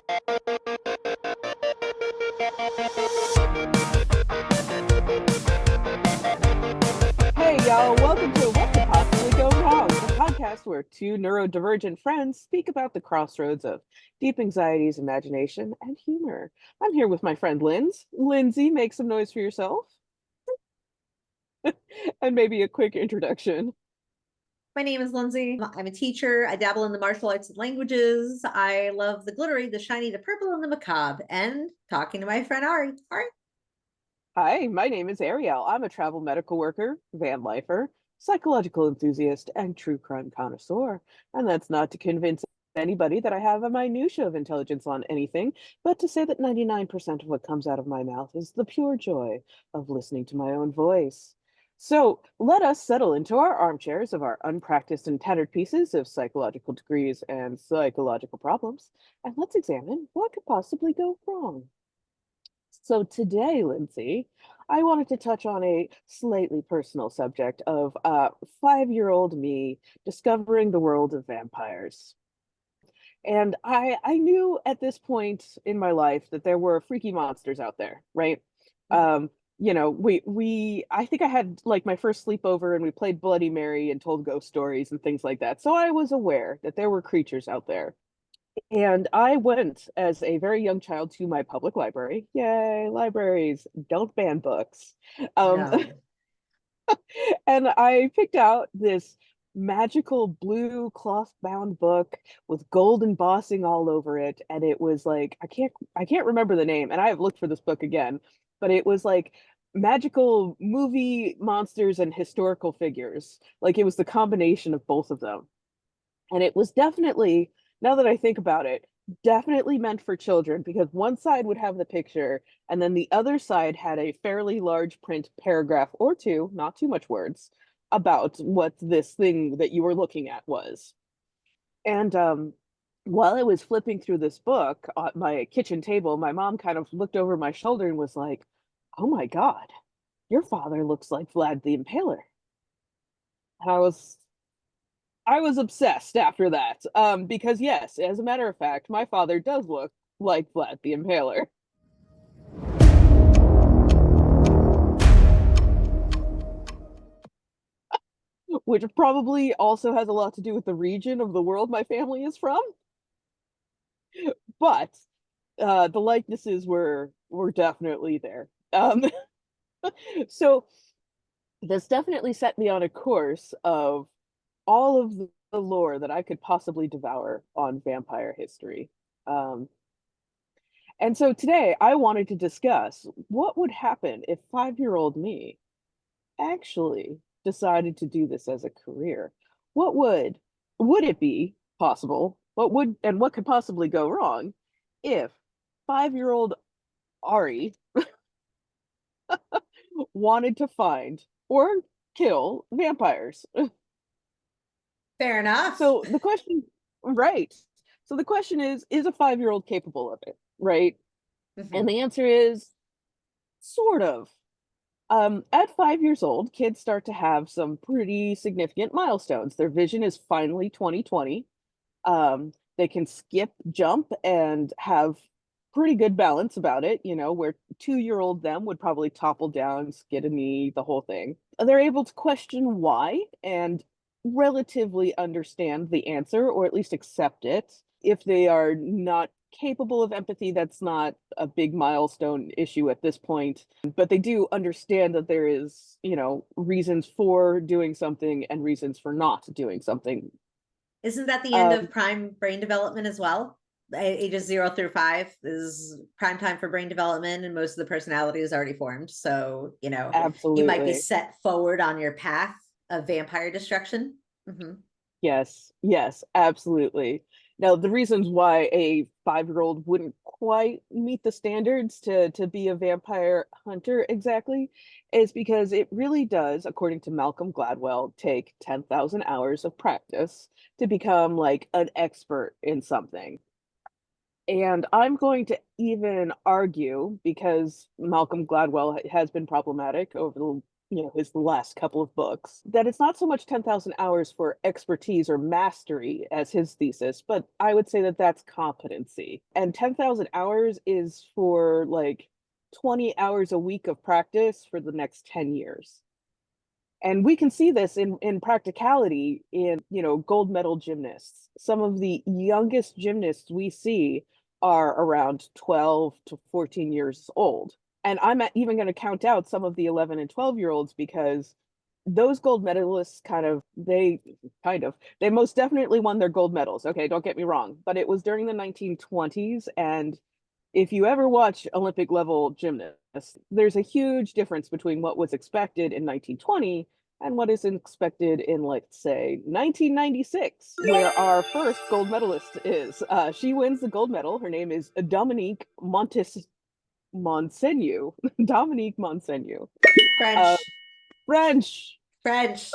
Hey, y'all, welcome to What Could Possibly Go Wrong, the podcast where two neurodivergent friends speak about the crossroads of deep anxieties, imagination, and humor. I'm here with my friend Lyndzy, make some noise for yourself, and maybe a quick introduction. My name is Lyndzy. I'm a teacher. I dabble in the martial arts and languages. I love the glittery, the shiny, the purple, and the macabre. And talking to my friend Ari. Ari. Hi, my name is Ariel. I'm a travel medical worker, van lifer, psychological enthusiast, and true crime connoisseur. And that's not to convince anybody that I have a minutia of intelligence on anything, but to say that 99% of what comes out of my mouth is the pure joy of listening to my own voice. So let us settle into our armchairs of our unpracticed and tattered pieces of psychological degrees and psychological problems, and let's examine what could possibly go wrong. So today, Lyndzy, I wanted to touch on a slightly personal subject of 5-year-old me discovering the world of vampires. And I knew at this point in my life that there were freaky monsters out there, right? Um, we I think I had like my first sleepover and we played Bloody Mary and told ghost stories and things like that. So I was aware that there were creatures out there. And I went as a very young child to my public library. Yay, libraries, don't ban books. Um, No. and I picked out this magical blue cloth-bound book with gold embossing all over it. And it was like, I can't remember the name, and I have looked for this book again, but it was like magical movie monsters and historical figures. Like it was the combination of both of them. And it was definitely, now that I think about it, definitely meant for children because one side would have the picture and then the other side had a fairly large print paragraph or two, not too much words, about what this thing that you were looking at was. And while I was flipping through this book on my kitchen table, my mom kind of looked over my shoulder and was like, "Oh my God, your father looks like Vlad the Impaler." And I was obsessed after that. Because yes, as a matter of fact, my father does look like Vlad the Impaler, which probably also has a lot to do with the region of the world my family is from. But the likenesses were definitely there. So this definitely set me on a course of all of the lore that I could possibly devour on vampire history. Um, And so today I wanted to discuss what would happen if 5-year-old me actually decided to do this as a career. What would it be possible? What could possibly go wrong if 5-year-old Ari wanted to find or kill vampires? Fair enough. So the question, right. So the question is a 5-year-old capable of it, right? And Mhm. the answer is sort of. At 5 years old, kids start to have some pretty significant milestones. Their vision is finally 20/20. They can skip, jump, and have pretty good balance about it, where 2-year-old them would probably topple down, skid a knee, the whole thing. They're able to question why and relatively understand the answer, or at least accept it. If they are not capable of empathy, that's not a big milestone issue at this point, but they do understand that there is, reasons for doing something and reasons for not doing something. Isn't that the end of Um, prime brain development as well? Ages 0 through 5 is prime time for brain development, and most of the personality is already formed. So, you might be Absolutely. set forward on your path of vampire destruction. Mhm. Yes, yes, absolutely. Now, the reasons why a 5-year-old wouldn't quite meet the standards to be a vampire hunter exactly is because it really does, according to Malcolm Gladwell, take 10,000 hours of practice to become like an expert in something. And I'm going to even argue, because Malcolm Gladwell has been problematic over the his last couple of books, that it's not so much 10,000 hours for expertise or mastery as his thesis, but I would say that that's competency. And 10,000 hours is for like 20 hours a week of practice for the next 10 years. And we can see this in practicality in, gold medal gymnasts. Some of the youngest gymnasts we see are around 12 to 14 years old. And I'm even going to count out some of the 11 and 12-year-olds because those gold medalists they most definitely won their gold medals. Okay, don't get me wrong, but it was during the 1920s, and if you ever watch Olympic level gymnasts, there's a huge difference between what was expected in 1920 and what is expected in, let's say, 1996, where our first gold medalist is. She wins the gold medal. Her name is Dominique Monsenyu. Dominique Monsenyu. French. French. French.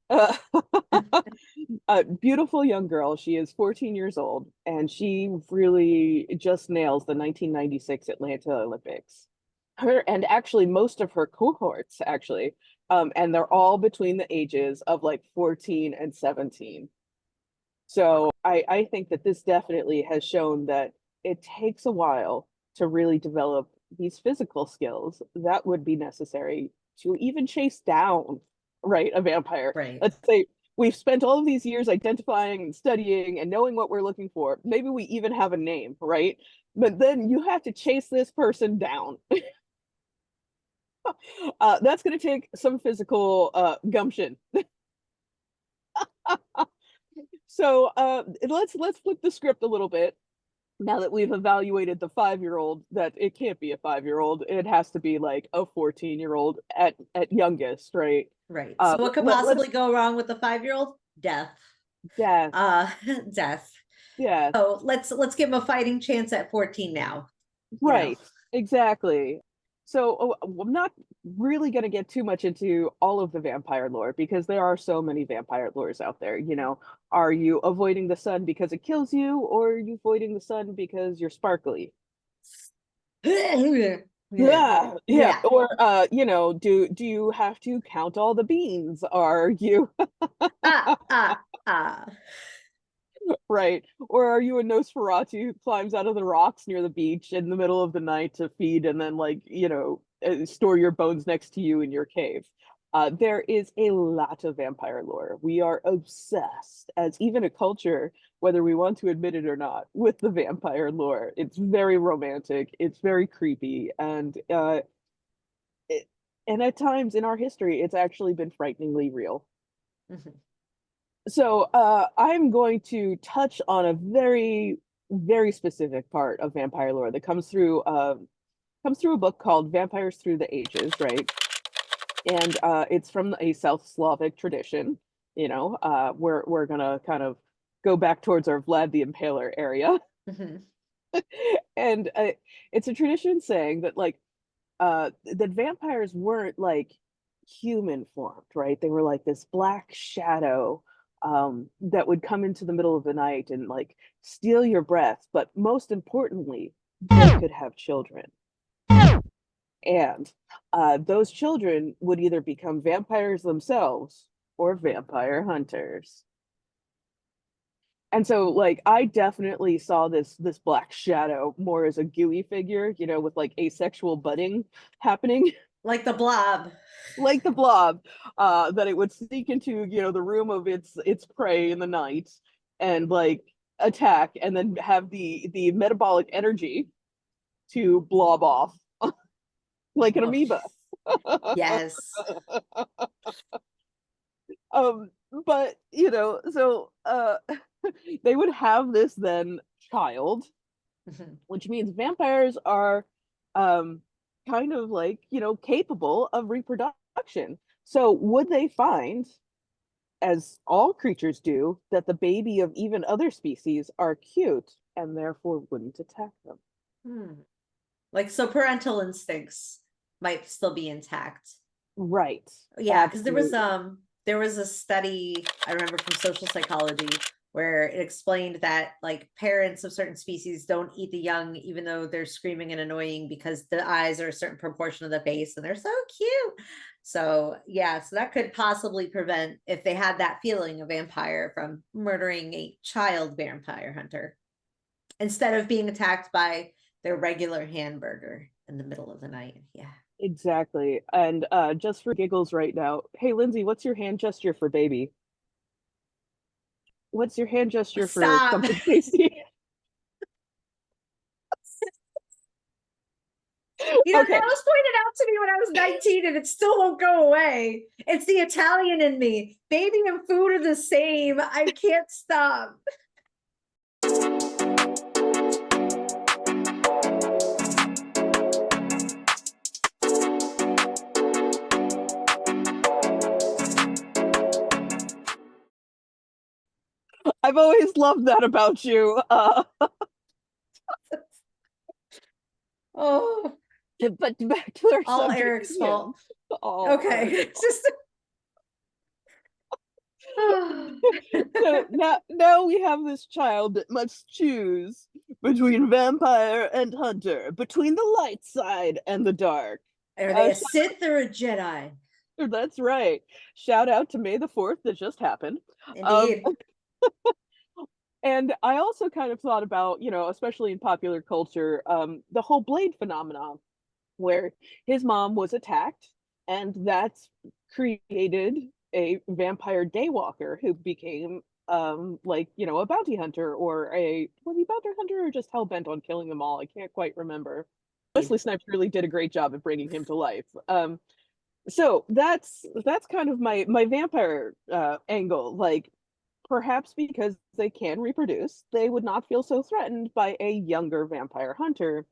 Uh, a beautiful young girl. She is 14 years old, and she really just nails the 1996 Atlanta Olympics. Her and actually most of her cohorts, actually, and they're all between the ages of like 14 and 17. So I think that this definitely has shown that it takes a while to really develop these physical skills that would be necessary to even chase down, right, a vampire. Right. Let's say we've spent all of these years identifying and studying and knowing what we're looking for. Maybe we even have a name, right? But then you have to chase this person down. That's going to take some physical gumption. So let's flip the script a little bit. Now that we've evaluated the 5-year-old, that it can't be a 5-year-old, it has to be like a 14-year-old at youngest, right? Right. So what could Let's possibly go wrong with the 5-year-old? Death. death, Uh, death. death, Oh, let's give him a fighting chance at 14 now. You know. right? Exactly. So I'm not really going to get too much into all of the vampire lore because there are so many vampire lores out there. Are you avoiding the sun because it kills you, or are you avoiding the sun because you're sparkly? Yeah. Yeah, yeah. Yeah. Or do you have to count all the beans? Are you Ah, ah, ah. right? Or are you a Nosferatu who climbs out of the rocks near the beach in the middle of the night to feed and then store your bones next to you in your cave? There is a lot of vampire lore. We are obsessed as even a culture, whether we want to admit it or not, with the vampire lore. It's very romantic, it's very creepy, it, and at times in our history, it's actually been frighteningly real. Mhm. So I'm going to touch on a very, very specific part of vampire lore that comes through a book called Vampires Through the Ages, right? And it's from a South Slavic tradition. We're gonna kind of go back towards our Vlad the Impaler area, Mhm. and it's a tradition saying that that vampires weren't like human formed, right? They were like this black shadow that would come into the middle of the night and like steal your breath. But most importantly, they could have children. And those children would either become vampires themselves or vampire hunters. And so like I definitely saw this black shadow more as a gooey figure, with like asexual budding happening. Like the blob. Like the blob, that it would sneak into, the room of its prey in the night and like attack and then have the metabolic energy to blob off like an Oh, amoeba. yes. um but so they would have this then child, Mhm. which means vampires are um kind of like, capable of reproduction. So would they find, as all creatures do, that the baby of even other species are cute and therefore wouldn't attack them? Hmm. Like, so parental instincts might still be intact. Right. Yeah, because Absolutely. there was a study I remember from social psychology where it explained that like parents of certain species don't eat the young even though they're screaming and annoying because the eyes are a certain proportion of the face and they're so cute. So yeah, so that could possibly prevent, if they had that feeling, a vampire from murdering a child vampire hunter instead of being attacked by their regular hamburger in the middle of the night. Yeah. Exactly. And just for giggles right now, hey Lyndzy, what's your hand gesture for baby? What's your hand gesture for Stop. something tasty? You know, that Okay. was pointed out to me when I was 19 and it still won't go away. It's the Italian in me. Baby and food are the same. I can't stop. I've always loved that about you. Oh, But back to our all subject Eric's at hand. fault. Oh, Okay. Eric's It's just so now we have this child that must choose between vampire and hunter, between the light side and the dark. are they a Sh Sith or a Jedi? That's right. Shout out to May the 4th that just happened. Um, Indeed. and I also kind of thought about, you know, especially in popular culture, the whole Blade phenomenon, where his mom was attacked, and that's created a vampire daywalker who became like, you know, a bounty hunter, or a was he bounty hunter or just hell bent on killing them all? I can't quite remember. Wesley Snipes really did a great job at bringing him to life. So that's kind of my vampire angle. Like, perhaps because they can reproduce, they would not feel so threatened by a younger vampire hunter,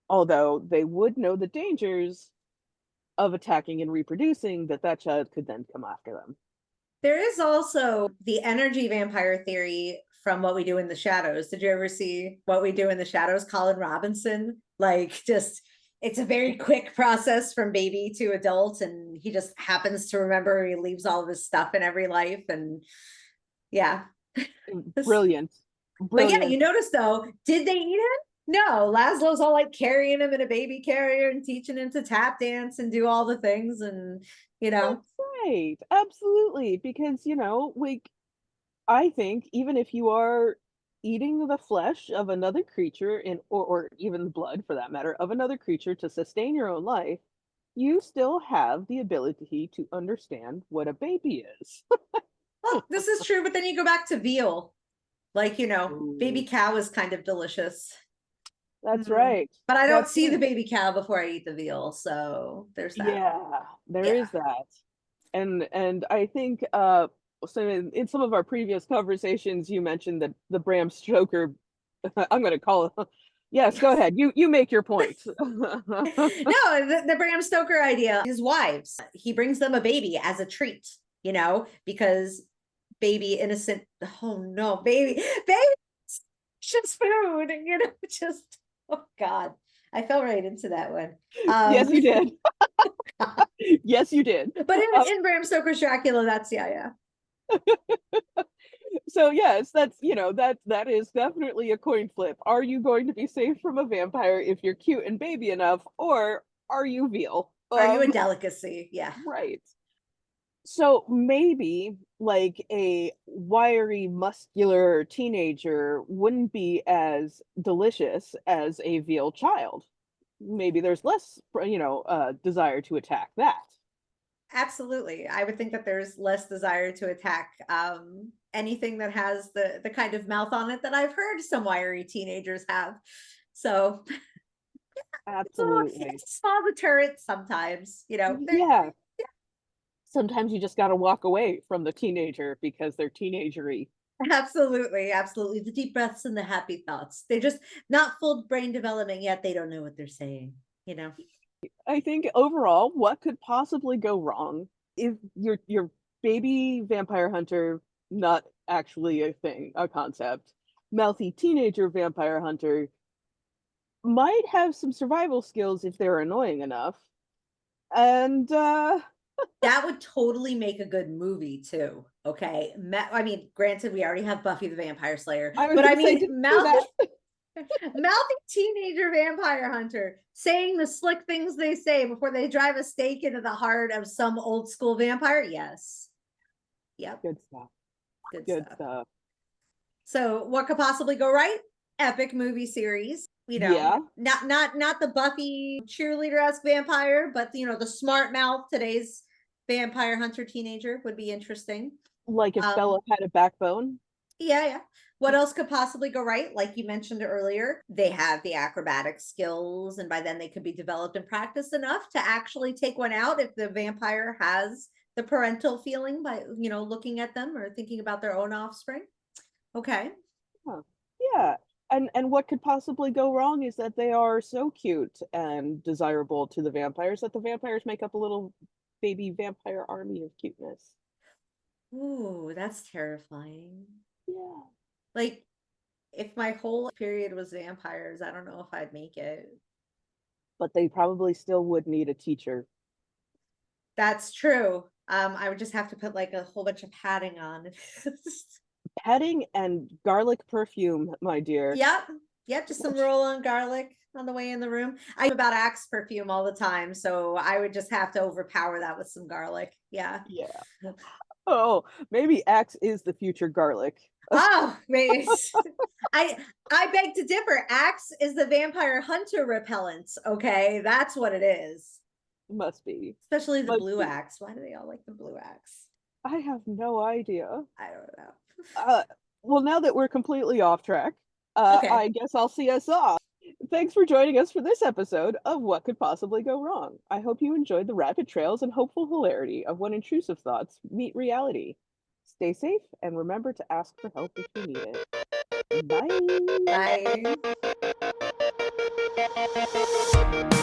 although they would know the dangers of attacking and reproducing, that child could then come after them. There is also the energy vampire theory from What We Do in the Shadows. Did you ever see What We Do in the Shadows? Colin Robinson, like, just it's a very quick process from baby to adult, and he just happens to remember. He leaves all of his stuff in every life, and yeah. Brilliant. But yeah, Brilliant. you notice though, did they eat him? No, Laszlo's all like carrying him in a baby carrier and teaching him to tap dance and do all the things, and you know. That's right. Absolutely. Because, you know, like, I think even if you are eating the flesh of another creature, or even the blood for that matter of another creature to sustain your own life, you still have the ability to understand what a baby is. Well, this is true, but then you go back to veal. Like, you know, baby Ooh, cow is kind of delicious. that's right. But I don't That's see the right. baby cow before I eat the veal. So there's that. Yeah, there Yeah. is that. And I think so in some of our previous conversations you mentioned that the Bram Stoker I'm going to call it. Yes, go ahead. You make your point. No, the Bram Stoker idea, his wives, he brings them a baby as a treat, you know, because baby innocent, oh no, baby, just food, you know, just, oh God, I fell right into that one. Yes, you did. Yes, you did. But Um, in Bram Stoker's Dracula, that's, yeah. so yes, that's, you know, that is definitely a coin flip. Are you going to be safe from a vampire if you're cute and baby enough, or are you veal? Are you a delicacy? Yeah. Right. So maybe like a wiry, muscular teenager wouldn't be as delicious as a veal child. Maybe there's less, you know, desire to attack that. Absolutely. I would think that there's less desire to attack anything that has the kind of mouth on it that I've heard some wiry teenagers have. So it's a little, Absolutely. it's a small deterrent sometimes, you know. Yeah. Sometimes you just got to walk away from the teenager because they're teenagery. Absolutely, absolutely. The deep breaths and the happy thoughts. They're just not full brain development yet. They don't know what they're saying, you know. I think overall, what could possibly go wrong if your baby vampire hunter, not actually a thing, a concept, mouthy teenager vampire hunter might have some survival skills if they're annoying enough. And That would totally make a good movie too. Okay. I mean, granted, we already have Buffy the Vampire Slayer, I was but I gonna say, mean, did you see that? Mouthy teenager vampire hunter saying the slick things they say before they drive a stake into the heart of some old school vampire. Yes. Yep. Good stuff. Good Good stuff. stuff. So what could possibly go right? Epic movie series. Yeah. Not the Buffy cheerleader-esque vampire, but the smart mouth today's vampire hunter teenager would be interesting. Like if Bella had a backbone. Yeah. What else could possibly go right? Like you mentioned earlier, they have the acrobatic skills, and by then they could be developed and practiced enough to actually take one out if the vampire has the parental feeling by looking at them or thinking about their own offspring. Okay. Huh. Yeah. And what could possibly go wrong is that they are so cute and desirable to the vampires that the vampires make up a little baby vampire army of cuteness. Ooh, that's terrifying. Yeah. Like, if my whole period was vampires, I don't know if I'd make it. But they probably still would need a teacher. That's true. I would just have to put like a whole bunch of padding on. Petting and garlic perfume, my dear. Yep, just some roll on garlic on the way in the room. I'm about Axe perfume all the time, so I would just have to overpower that with some garlic. Yeah. Yeah. Oh, maybe Axe is the future garlic. Oh, wait. I beg to differ. Axe is the vampire hunter repellent. Okay, that's what it is. Must be. Especially the Must blue be. axe. Why do they all like the blue axe? I have no idea. I don't know. Well, now that we're completely off track, Okay. I guess I'll see us off. Thanks for joining us for this episode of What Could Possibly Go Wrong. I hope you enjoyed the rapid trails and hopeful hilarity of when intrusive thoughts meet reality. Stay safe and remember to ask for help if you need it. Bye. Bye.